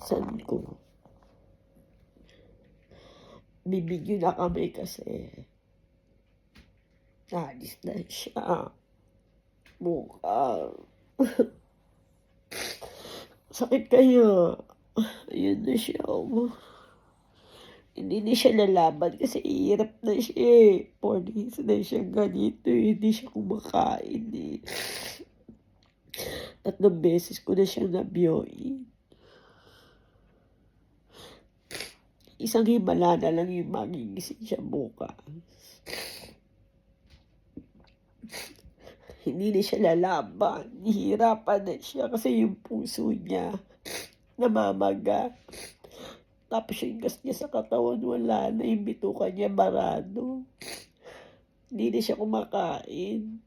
pinsan ko. Bibigyo na kami kasi naalis na siya. Bukas. Sakit kaya. Ayun na siya. Hindi na siya lalaban kasi hirap na siya eh. 4 days na siya ganito eh. Hindi siya kumakain eh. 3 beses ko na siya na-BOE. Isang himala na lang yung magigising siya bukas. Hindi na siya lalaban. Hihirapan na siya kasi yung puso niya namamaga. Tapos yung gas niya sa katawan wala na. Yung bituka niya barado. Hindi na siya kumakain.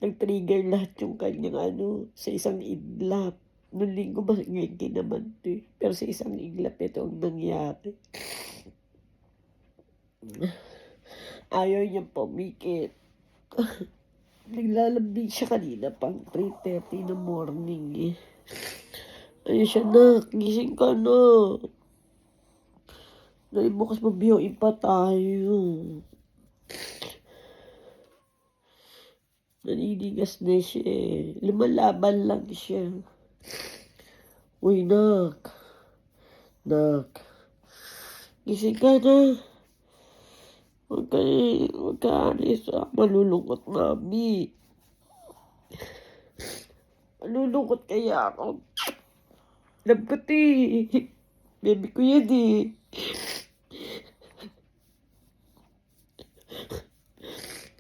Nag-trigger lahat yung kanyang sa isang idlap. Noong linggo magiging naman to eh. Pero sa isang iglap ito ang nangyari. Ayaw niya pumikit. Naglalambing siya kanina pang 3:30 na morning eh. Ayun siya, nak, gising ka na. Dahil bukas mag-BOE pa tayo. Naninigas na siya eh. Lumalaban lang siya. Uy, nak. Nak. Gising ka na. Huwag ka alis. Malulungkot, mami. Malulungkot kaya ako. Alam ko eh. Baby ko yan eh.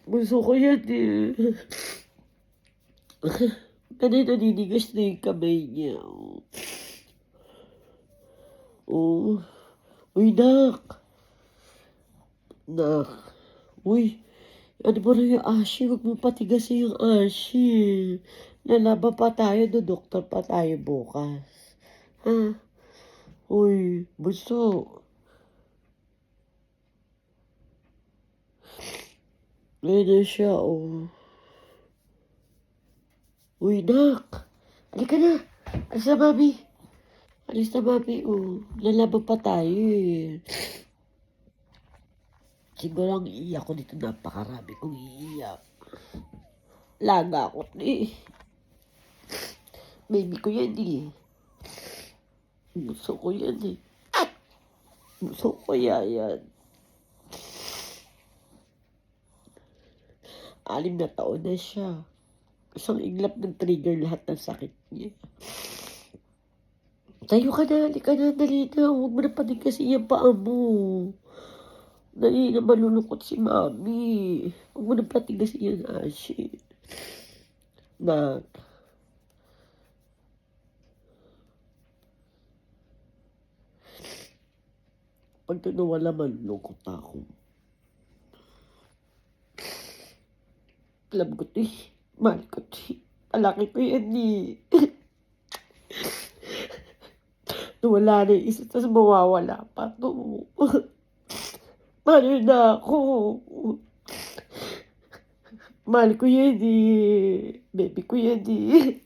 Gusto ko yan eh. Kanina ninigas na yung kamay niya. Oh. Uy, nak. Nak. Uy. Ano ba na yung ashi? Huwag mo patigasin yung ashi. Lalaban pa tayo. Doktor pa tayo bukas. Ha? Uy. Bunso. Ngayon na siya, oh. Uy, nak. Halika na. Alis na, mami. Alis na, mami, oh. Lalaban pa tayo, eh. Siguro ang iiyak ko dito, napakarami kong iiyak. Laga ako, eh. Baby ko yan, eh. Gusto ko yan, eh. Gusto ko yan. 6 na taon na siya. Isang iglap ng trigger lahat ng sakit niya. Tayo ka na, halika na, dali na. Huwag mo na patigasi yung paa mo. Dali na, malulungkot si mami. Huwag mo na patigasi yung ashi. Nak. Pag ito nawala, malulungkot ako. Alam ko ito eh. Mahal ko ito eh. Palaki ko yan eh. Wala na yung isa, tapos mawawala pa ito. Mahal na ako. Mahal ko yan eh. Baby ko yan eh.